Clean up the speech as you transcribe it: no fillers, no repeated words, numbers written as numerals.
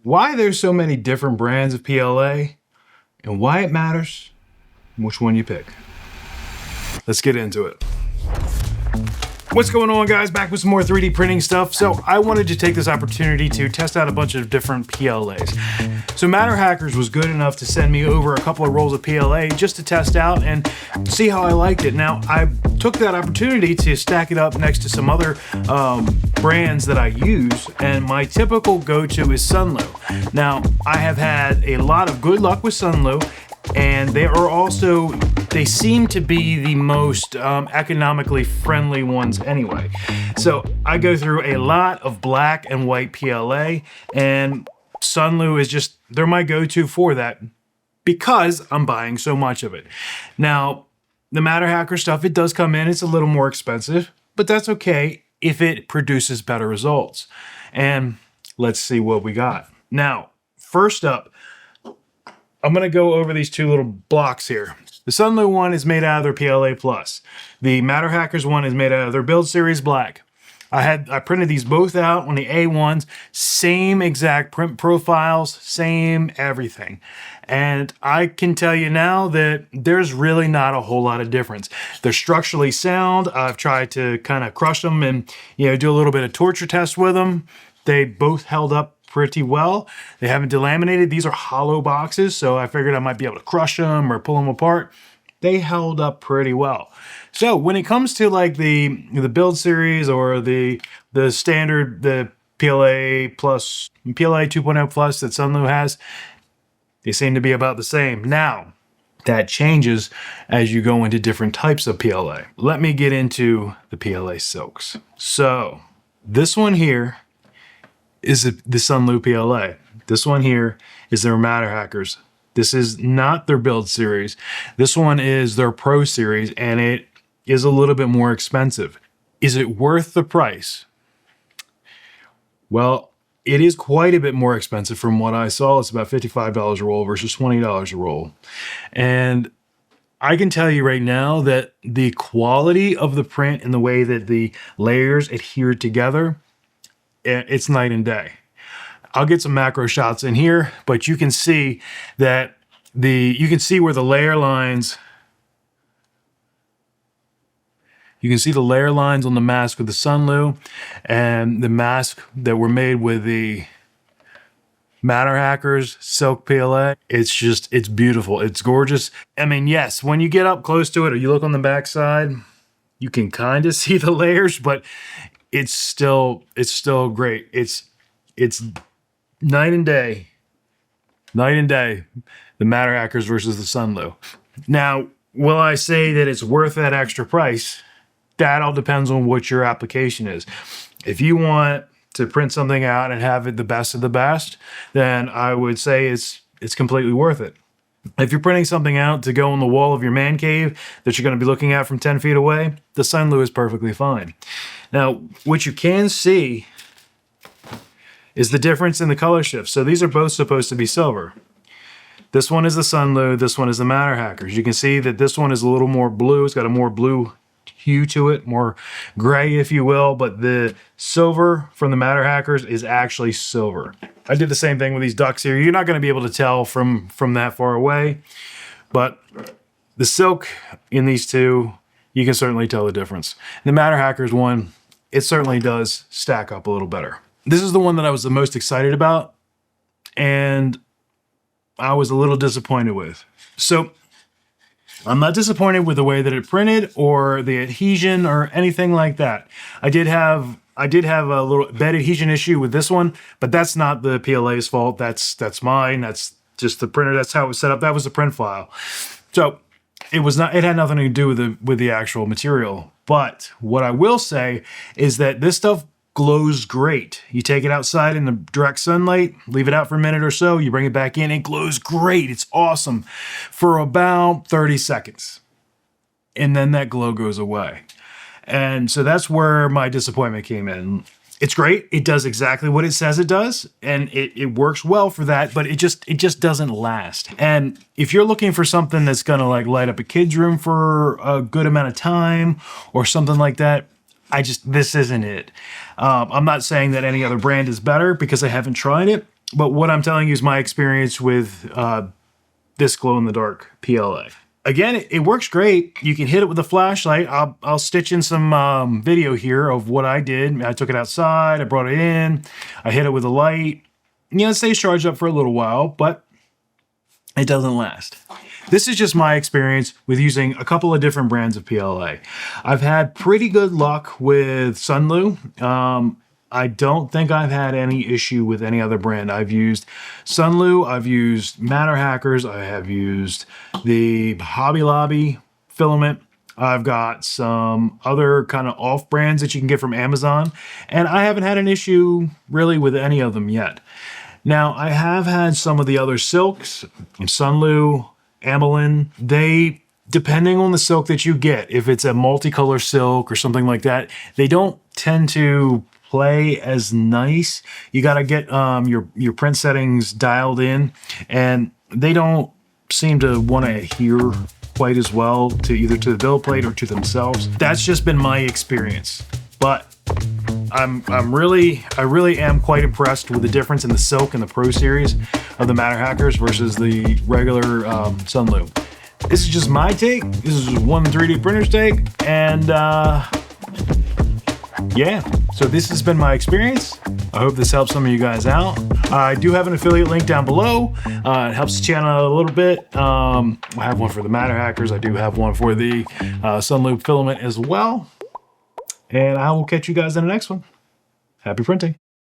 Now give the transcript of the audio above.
why there's so many different brands of PLA, and why it matters, and which one you pick. Let's get into it. What's going on, guys? Back with some more 3D printing stuff. So I wanted to take this opportunity to test out a bunch of different PLAs. So Matterhackers was good enough to send me over a couple of rolls of PLA just to test out and see how I liked it. Now, I took that opportunity to stack it up next to some other brands that I use, and my typical go-to is Sunlu. Now, I have had a lot of good luck with Sunlu, and they seem to be the most economically friendly ones anyway. So I go through a lot of black and white PLA, and Sunlu is they're my go-to for that because I'm buying so much of it. Now, the Matterhacker stuff, it does come in, it's a little more expensive, but that's okay if it produces better results. And let's see what we got. Now, first up, I'm gonna go over these two little blocks here. The Sunlu one is made out of their PLA Plus. The Matterhackers one is made out of their Build Series Black. I printed these both out on the A1s, same exact print profiles, same everything. And I can tell you now that there's really not a whole lot of difference. They're structurally sound. I've tried to kind of crush them and do a little bit of torture test with them. They both held up pretty well. They haven't delaminated. These are hollow boxes, so I figured I might be able to crush them or pull them apart. They held up pretty well. So when it comes to like the Build Series or the standard, the PLA Plus, PLA 2.0 Plus that Sunlu has, they seem to be about the same. Now, that changes as you go into different types of PLA. Let me get into the PLA silks. So this one here is the Sunlu PLA. This one here is their Matterhackers. This is not their Build Series. This one is their Pro Series, and it is a little bit more expensive. Is it worth the price? Well, it is quite a bit more expensive from what I saw. It's about $55 a roll versus $20 a roll. And I can tell you right now that the quality of the print and the way that the layers adhere together, it's night and day. I'll get some macro shots in here, but you can see that you can see where the layer lines, you can see the layer lines on the mask with the Sunlu and the mask that were made with the Matterhackers Silk PLA. It's beautiful. It's gorgeous. I mean, yes, when you get up close to it or you look on the back side, you can kind of see the layers, but it's still great. It's night and day, the Matterhackers versus the Sunlu. Now, will I say that it's worth that extra price? That all depends on what your application is. If you want to print something out and have it the best of the best, then I would say it's completely worth it. If you're printing something out to go on the wall of your man cave that you're going to be looking at from 10 feet away, the Sunlu is perfectly fine. Now, what you can see is the difference in the color shift. So these are both supposed to be silver. This one is the Sunlu, this one is the Matterhackers. You can see that this one is a little more blue. It's got a more blue hue to it, more gray, if you will, but the silver from the Matterhackers is actually silver. I did the same thing with these ducks here. You're not going to be able to tell from that far away, but the silk in these two, you can certainly tell the difference. The Matterhackers one, it certainly does stack up a little better. This is the one that I was the most excited about, and I was a little disappointed with. So I'm not disappointed with the way that it printed or the adhesion or anything like that. I did have a little bed adhesion issue with this one, but that's not the PLA's fault. That's mine. That's just the printer. That's how it was set up. That was the print file. So it had nothing to do with the actual material. But what I will say is that this stuff glows great. You take it outside in the direct sunlight, leave it out for a minute or so, you bring it back in, it glows great. It's awesome for about 30 seconds. And then that glow goes away. And so that's where my disappointment came in. It's great. It does exactly what it says it does, and it works well for that, but it just doesn't last. And if you're looking for something that's gonna like light up a kid's room for a good amount of time or something like that, this isn't it. I'm not saying that any other brand is better because I haven't tried it. But what I'm telling you is my experience with this glow-in-the-dark PLA. Again, it works great. You can hit it with a flashlight. I'll stitch in some video here of what I did. I took it outside, I brought it in, I hit it with a light. You know, it stays charged up for a little while, but it doesn't last. This is just my experience with using a couple of different brands of PLA. I've had pretty good luck with Sunlu. I don't think I've had any issue with any other brand. I've used Sunlu, I've used Matterhackers, I have used the Hobby Lobby Filament. I've got some other kind of off brands that you can get from Amazon, and I haven't had an issue really with any of them yet. Now, I have had some of the other silks from Sunlu, Amelin. They, depending on the silk that you get, if it's a multicolor silk or something like that, they don't tend to play as nice. You got to get your print settings dialed in, and they don't seem to want to adhere quite as well to either to the build plate or to themselves. That's just been my experience, but I really am quite impressed with the difference in the silk and the Pro Series of the Matterhackers versus the regular Sunlu. This is just my take. This is one 3D printer's take, and yeah, so this has been my experience. I hope this helps some of you guys out. I do have an affiliate link down below. It helps the channel a little bit. I have one for the Matterhackers. I do have one for the Sunlu Filament as well. And I will catch you guys in the next one. Happy printing.